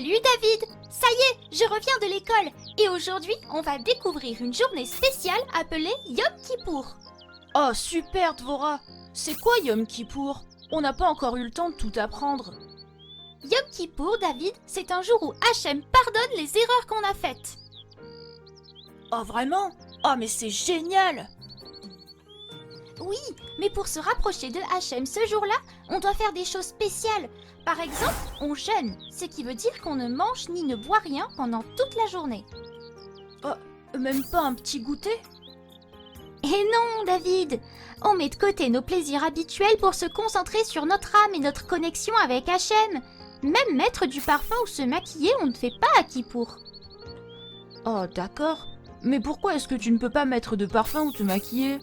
Salut David! Ça y est, je reviens de l'école et aujourd'hui, on va découvrir une journée spéciale appelée Yom Kippour. Oh super Dvora! C'est quoi Yom Kippour? On n'a pas encore eu le temps de tout apprendre. Yom Kippour, David, c'est un jour où Hachem pardonne les erreurs qu'on a faites. Oh vraiment? Oh mais c'est génial! Oui, mais pour se rapprocher de Hachem ce jour-là, on doit faire des choses spéciales. Par exemple, on jeûne, ce qui veut dire qu'on ne mange ni ne boit rien pendant toute la journée. Oh, même pas un petit goûter? Et non, David! On met de côté nos plaisirs habituels pour se concentrer sur notre âme et notre connexion avec Hachem. Même mettre du parfum ou se maquiller, on ne fait pas à Kippour. Oh d'accord, mais pourquoi est-ce que tu ne peux pas mettre de parfum ou te maquiller?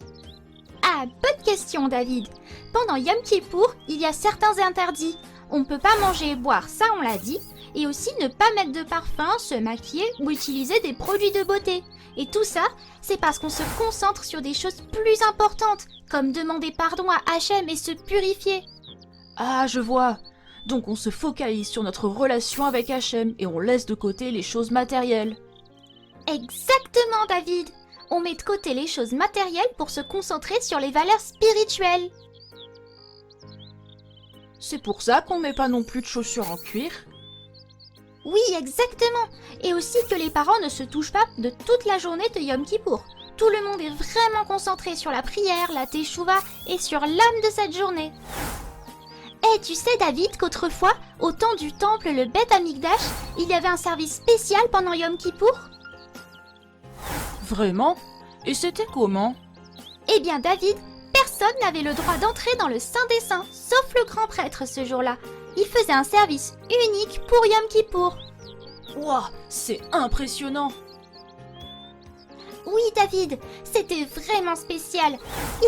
Ah, bonne question, David. Pendant Yom Kippour, il y a certains interdits. On ne peut pas manger et boire, ça on l'a dit, et aussi ne pas mettre de parfum, se maquiller ou utiliser des produits de beauté. Et tout ça, c'est parce qu'on se concentre sur des choses plus importantes, comme demander pardon à Hachem et se purifier. Ah je vois. Donc on se focalise sur notre relation avec Hachem et on laisse de côté les choses matérielles. Exactement, David. On met de côté les choses matérielles pour se concentrer sur les valeurs spirituelles. C'est pour ça qu'on met pas non plus de chaussures en cuir? Oui, exactement. Et aussi que les parents ne se touchent pas de toute la journée de Yom Kippour. Tout le monde est vraiment concentré sur la prière, la teshuva et sur l'âme de cette journée. Et tu sais, David, qu'autrefois, au temps du temple, le Beth Amikdash, il y avait un service spécial pendant Yom Kippour? Vraiment? Et c'était comment? Eh bien, David, personne n'avait le droit d'entrer dans le Saint des Saints, sauf le grand prêtre ce jour-là. Il faisait un service unique pour Yom Kippour. Wouah, c'est impressionnant! Oui, David, c'était vraiment spécial.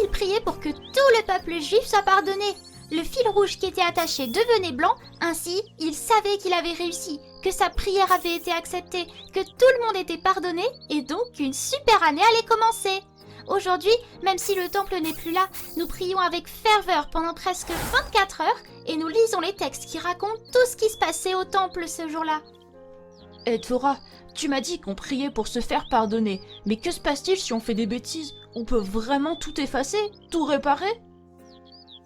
Il priait pour que tout le peuple juif soit pardonné. Le fil rouge qui était attaché devenait blanc, ainsi il savait qu'il avait réussi, que sa prière avait été acceptée, que tout le monde était pardonné et donc qu'une super année allait commencer. Aujourd'hui, même si le temple n'est plus là, nous prions avec ferveur pendant presque 24 heures et nous lisons les textes qui racontent tout ce qui se passait au temple ce jour-là. Et Dvora, tu m'as dit qu'on priait pour se faire pardonner, mais que se passe-t-il si on fait des bêtises? On peut vraiment tout effacer? Tout réparer?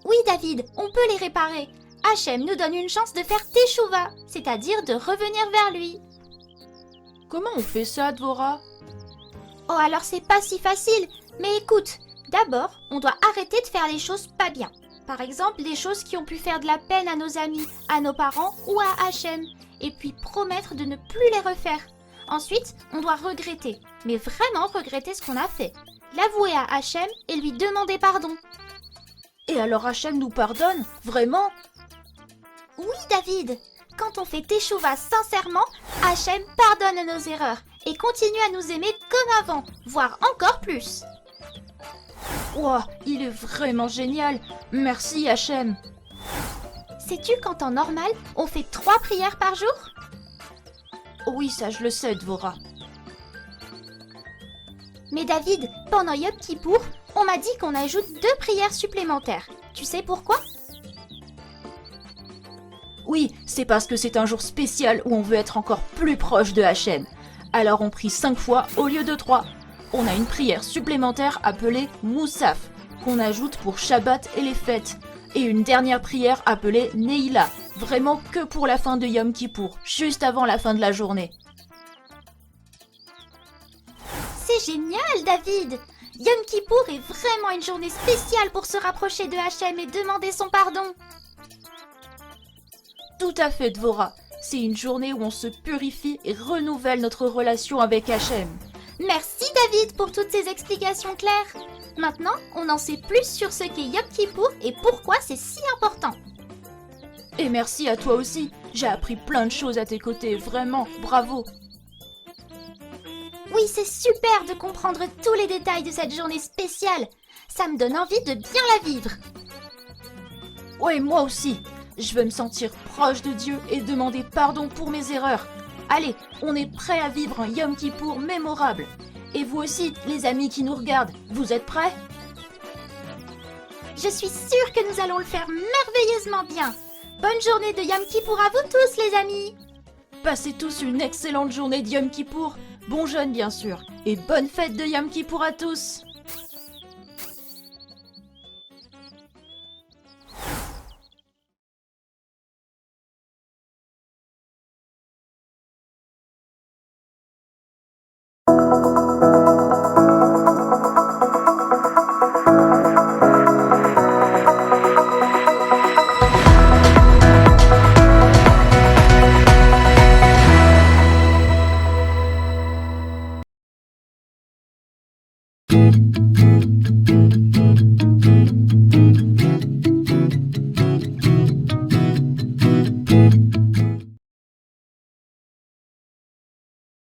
Oui, David, on peut les réparer. Hachem nous donne une chance de faire teshuva, c'est-à-dire de revenir vers lui. Comment on fait ça, Dvora? Oh, alors c'est pas si facile. Mais écoute, d'abord, on doit arrêter de faire les choses pas bien. Par exemple, des choses qui ont pu faire de la peine à nos amis, à nos parents ou à Hachem. Et puis promettre de ne plus les refaire. Ensuite, on doit regretter, mais vraiment regretter ce qu'on a fait. L'avouer à Hachem et lui demander pardon. Et alors Hachem nous pardonne? Vraiment? Oui, David. Quand on fait teshuva sincèrement, Hachem pardonne nos erreurs et continue à nous aimer comme avant, voire encore plus. Wouah, il est vraiment génial! Merci Hachem! Sais-tu qu'en temps normal, on fait 3 prières par jour? Oui, ça je le sais, Dvora. Mais David, pendant Yom Kippour, on m'a dit qu'on ajoute 2 prières supplémentaires. Tu sais pourquoi? Oui, c'est parce que c'est un jour spécial où on veut être encore plus proche de Hachem. Alors on prie 5 fois au lieu de 3. On a une prière supplémentaire appelée Moussaf, qu'on ajoute pour Shabbat et les fêtes. Et une dernière prière appelée Neila, vraiment que pour la fin de Yom Kippour, juste avant la fin de la journée. C'est génial, David! Yom Kippour est vraiment une journée spéciale pour se rapprocher de Hachem et demander son pardon. Tout à fait, Dvora. C'est une journée où on se purifie et renouvelle notre relation avec Hachem. Merci, David, pour toutes ces explications claires. Maintenant, on en sait plus sur ce qu'est Yom Kippour et pourquoi c'est si important. Et merci à toi aussi. J'ai appris plein de choses à tes côtés, vraiment, bravo. Oui, c'est super de comprendre tous les détails de cette journée spéciale. Ça me donne envie de bien la vivre. Ouais, moi aussi. Je veux me sentir proche de Dieu et demander pardon pour mes erreurs. Allez, on est prêts à vivre un Yom Kippour mémorable. Et vous aussi, les amis qui nous regardent, vous êtes prêts? Je suis sûre que nous allons le faire merveilleusement bien. Bonne journée de Yom Kippour à vous tous, les amis! Passez tous une excellente journée de Yom Kippour. Bon jeûne bien sûr. Et bonne fête de Yom Kippour à tous.